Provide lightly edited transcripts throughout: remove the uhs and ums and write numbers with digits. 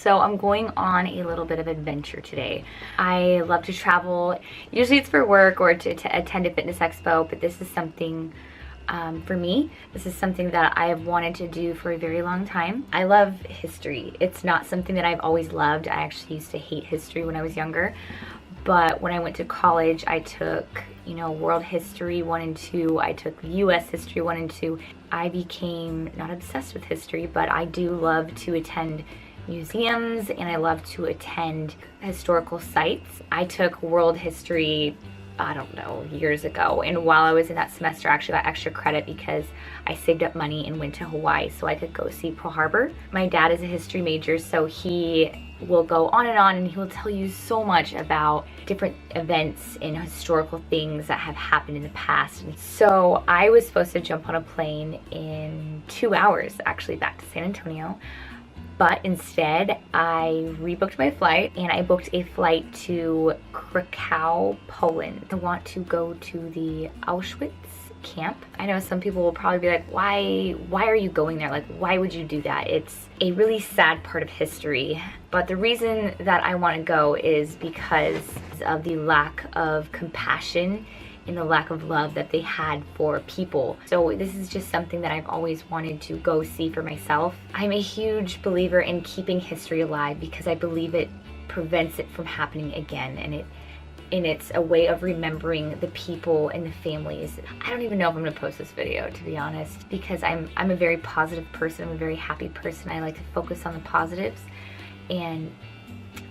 So I'm going on a little bit of adventure today. I love to travel. Usually it's for work or to attend a fitness expo, but this is something for me. This is something that I have wanted to do for a very long time. I love history. It's not something that I've always loved. I actually used to hate history when I was younger. But when I went to college, I took, world history 1 and 2. I took US history 1 and 2. I became not obsessed with history, but I do love to attend museums and I love to attend historical sites. I took world history, I don't know, years ago, and while I was in that semester I actually got extra credit because I saved up money and went to Hawaii so I could go see Pearl Harbor. My dad is a history major, so he will go on and he will tell you so much about different events and historical things that have happened in the past. And so I was supposed to jump on a plane in 2 hours actually back to San Antonio, but instead I rebooked my flight and I booked a flight to Krakow, Poland. I want to go to the Auschwitz camp. I know some people will probably be like, why are you going there? Like, why would you do that? It's a really sad part of history. But the reason that I want to go is because of the lack of compassion and the lack of love that they had for people. So this is just something that I've always wanted to go see for myself. I'm a huge believer in keeping history alive because I believe it prevents it from happening again, and it's a way of remembering the people and the families. I don't even know if I'm gonna post this video, to be honest, because I'm a very positive person. I'm a very happy person. I like to focus on the positives, and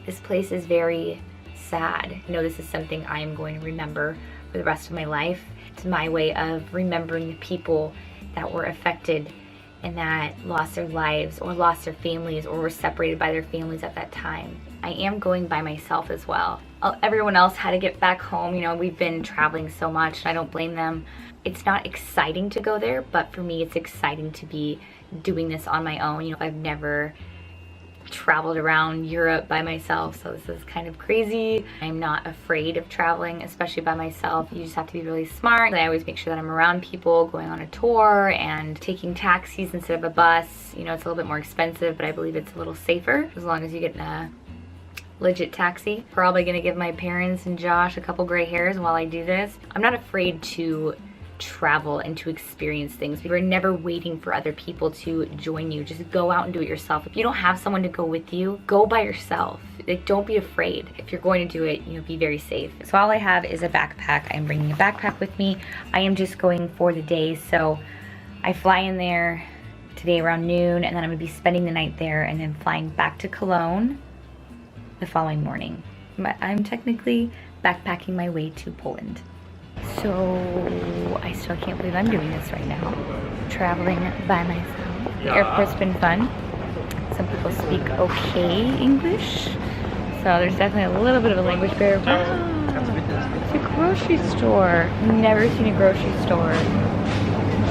this place is very sad. I know this is something I am going to remember for the rest of my life. It's my way of remembering the people that were affected and that lost their lives or lost their families or were separated by their families at that time. I am going by myself as well. Everyone else had to get back home. We've been traveling so much and I don't blame them. It's not exciting to go there, but for me it's exciting to be doing this on my own. I've never traveled around Europe by myself, so this is kind of crazy. I'm not afraid of traveling, especially by myself. You just have to be really smart. I always make sure that I'm around people, going on a tour and taking taxis instead of a bus. It's a little bit more expensive, but I believe it's a little safer as long as you get in a legit taxi. Probably gonna give my parents and Josh a couple gray hairs while I do this. I'm not afraid to travel and to experience things. You're never waiting for other people to join you. Just go out and do it yourself. If you don't have someone to go with you, go by yourself. Don't be afraid. If you're going to do it, be very safe. So all I have is a backpack. I'm bringing a backpack with me. I am just going for the day, so I fly in there today around noon, and then I'm gonna be spending the night there and then flying back to Cologne the following morning. I'm technically backpacking my way to Poland. So I still can't believe I'm doing this right now. Traveling by myself. The airport's been fun. Some people speak okay English, so there's definitely a little bit of a language barrier. Wow, it's a grocery store. Never seen a grocery store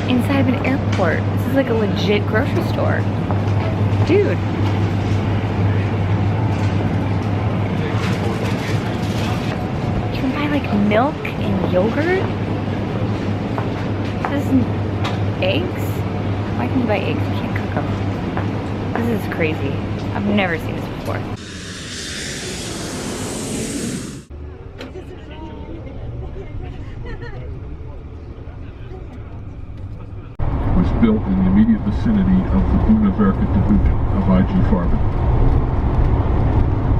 inside of an airport. This is like a legit grocery store. Dude. Like milk and yogurt? This is eggs? Why can you buy eggs? You can't cook them. This is crazy. I've never seen this before. Was built in the immediate vicinity of the Bundeswehr division of IG Farben.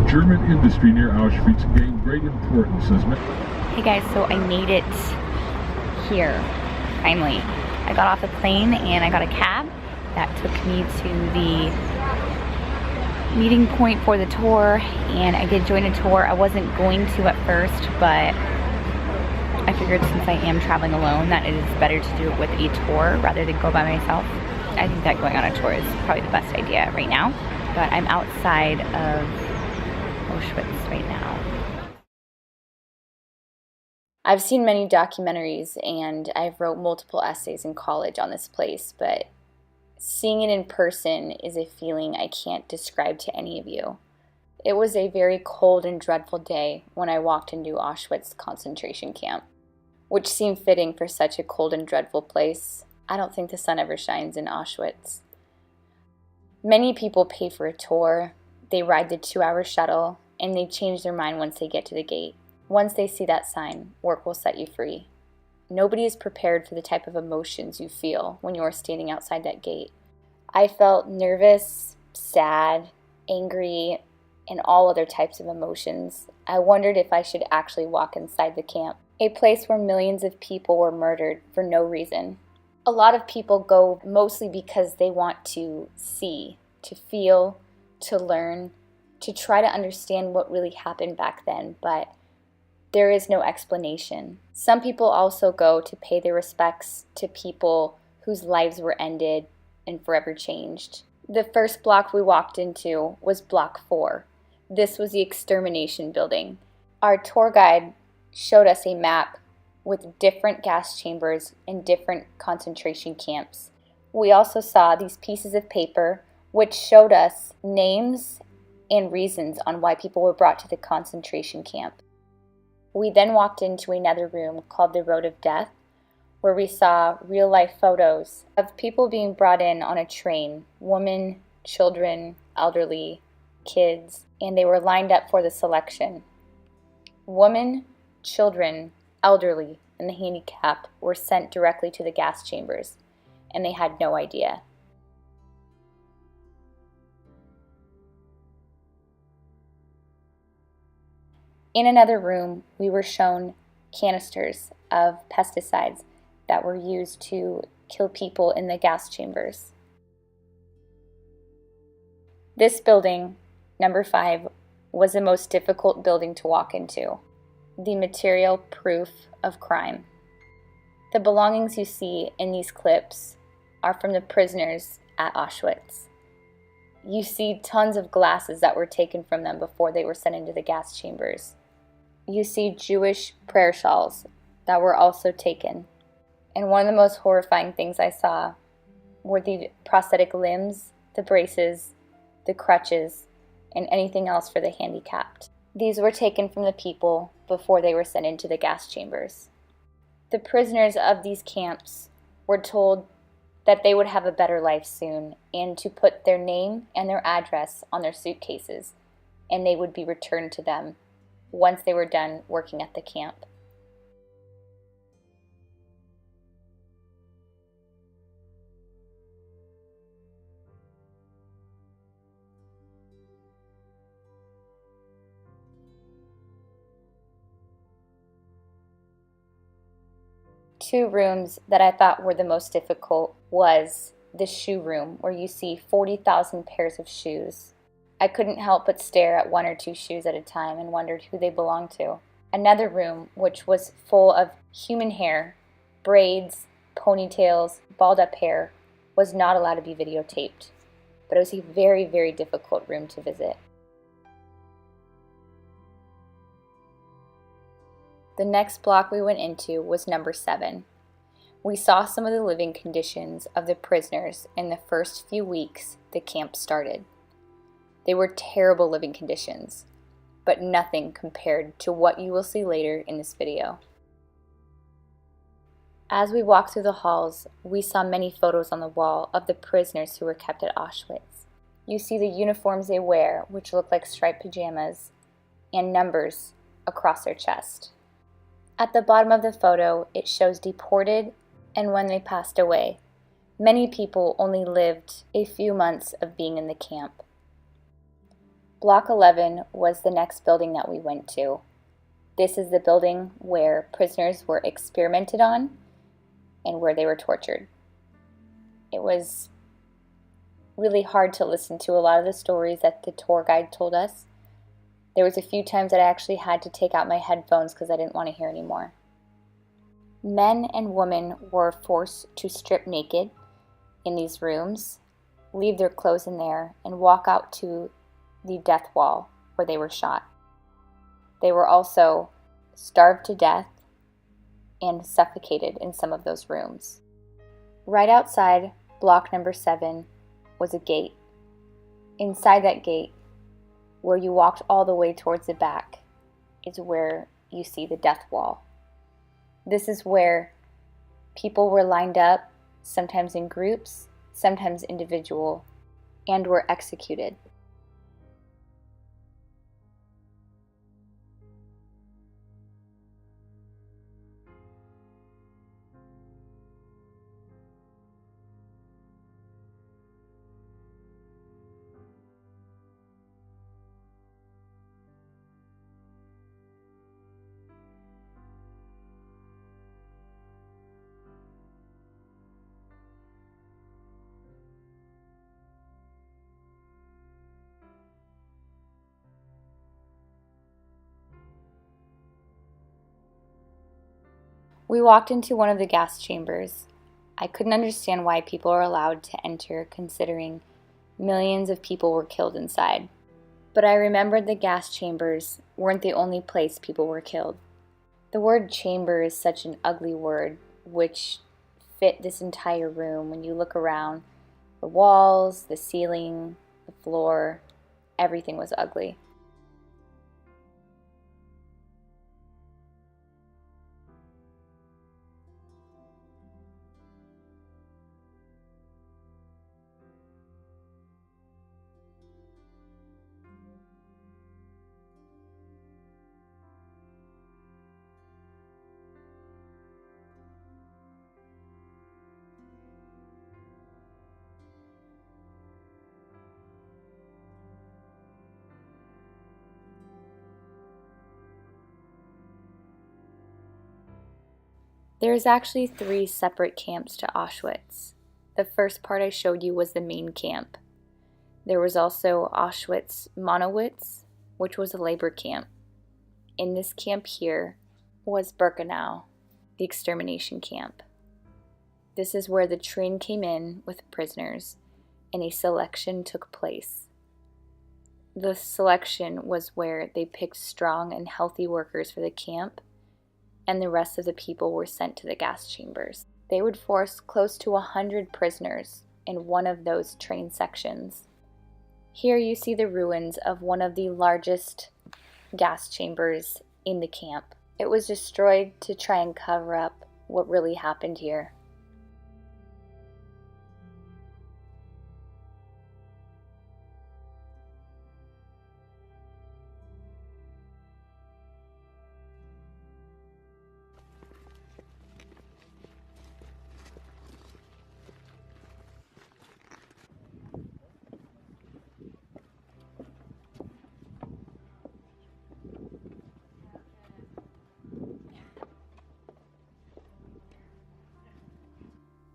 German industry near Auschwitz gained great importance as Hey guys, so I made it here, finally. I got off the plane and I got a cab that took me to the meeting point for the tour, and I did join a tour. I wasn't going to at first, but I figured since I am traveling alone that it is better to do it with a tour rather than go by myself. I think that going on a tour is probably the best idea right now, but I'm outside of Auschwitz right now. I've seen many documentaries and I've wrote multiple essays in college on this place, but seeing it in person is a feeling I can't describe to any of you. It was a very cold and dreadful day when I walked into Auschwitz concentration camp, which seemed fitting for such a cold and dreadful place. I don't think the sun ever shines in Auschwitz. Many people pay for a tour. They ride the 2-hour shuttle, and they change their mind once they get to the gate. Once they see that sign, work will set you free. Nobody is prepared for the type of emotions you feel when you are standing outside that gate. I felt nervous, sad, angry, and all other types of emotions. I wondered if I should actually walk inside the camp, a place where millions of people were murdered for no reason. A lot of people go mostly because they want to see, to feel, to learn, to try to understand what really happened back then, but there is no explanation. Some people also go to pay their respects to people whose lives were ended and forever changed. The first block we walked into was Block 4. This was the extermination building. Our tour guide showed us a map with different gas chambers and different concentration camps. We also saw these pieces of paper which showed us names and reasons on why people were brought to the concentration camp. We then walked into another room called the Road of Death, where we saw real-life photos of people being brought in on a train, women, children, elderly, kids, and they were lined up for the selection. Women, children, elderly, and the handicapped were sent directly to the gas chambers, and they had no idea. In another room, we were shown canisters of pesticides that were used to kill people in the gas chambers. This building, number 5, was the most difficult building to walk into. The material proof of crime. The belongings you see in these clips are from the prisoners at Auschwitz. You see tons of glasses that were taken from them before they were sent into the gas chambers. You see Jewish prayer shawls that were also taken. And one of the most horrifying things I saw were the prosthetic limbs, the braces, the crutches, and anything else for the handicapped. These were taken from the people before they were sent into the gas chambers. The prisoners of these camps were told that they would have a better life soon and to put their name and their address on their suitcases, and they would be returned to them once they were done working at the camp. Two rooms that I thought were the most difficult was the shoe room, where you see 40,000 pairs of shoes. I couldn't help but stare at 1 or 2 shoes at a time and wondered who they belonged to. Another room, which was full of human hair, braids, ponytails, balled up hair, was not allowed to be videotaped. But it was a very, very difficult room to visit. The next block we went into was number 7. We saw some of the living conditions of the prisoners in the first few weeks the camp started. They were terrible living conditions, but nothing compared to what you will see later in this video. As we walked through the halls, we saw many photos on the wall of the prisoners who were kept at Auschwitz. You see the uniforms they wear, which look like striped pajamas, and numbers across their chest. At the bottom of the photo, it shows deported and when they passed away. Many people only lived a few months of being in the camp. Block 11 was the next building that we went to. This is the building where prisoners were experimented on and where they were tortured. It was really hard to listen to a lot of the stories that the tour guide told us. There was a few times that I actually had to take out my headphones because I didn't want to hear anymore. Men and women were forced to strip naked in these rooms, leave their clothes in there, and walk out to the death wall where they were shot. They were also starved to death and suffocated in some of those rooms. Right outside block number 7 was a gate. Inside that gate, where you walked all the way towards the back, is where you see the death wall. This is where people were lined up, sometimes in groups, sometimes individual, and were executed. We walked into one of the gas chambers. I couldn't understand why people are allowed to enter, considering millions of people were killed inside. But I remembered the gas chambers weren't the only place people were killed. The word chamber is such an ugly word, which fit this entire room. When you look around, the walls, the ceiling, the floor, everything was ugly. There's actually 3 separate camps to Auschwitz. The first part I showed you was the main camp. There was also Auschwitz-Monowitz, which was a labor camp. In this camp here was Birkenau, the extermination camp. This is where the train came in with prisoners and a selection took place. The selection was where they picked strong and healthy workers for the camp, and the rest of the people were sent to the gas chambers. They would force close to 100 prisoners in one of those train sections. Here you see the ruins of one of the largest gas chambers in the camp. It was destroyed to try and cover up what really happened here.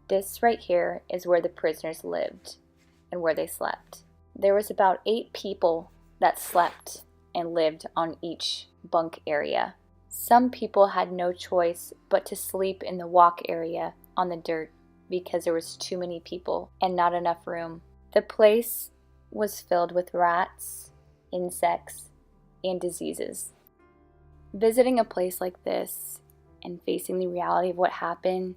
This right here is where the prisoners lived and where they slept. There was about 8 people that slept and lived on each bunk area. Some people had no choice but to sleep in the walk area on the dirt because there was too many people and not enough room. The place was filled with rats, insects, and diseases. Visiting a place like this and facing the reality of what happened,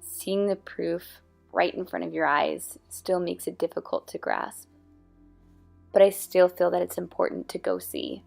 seeing the proof right in front of your eyes still makes it difficult to grasp. But I still feel that it's important to go see.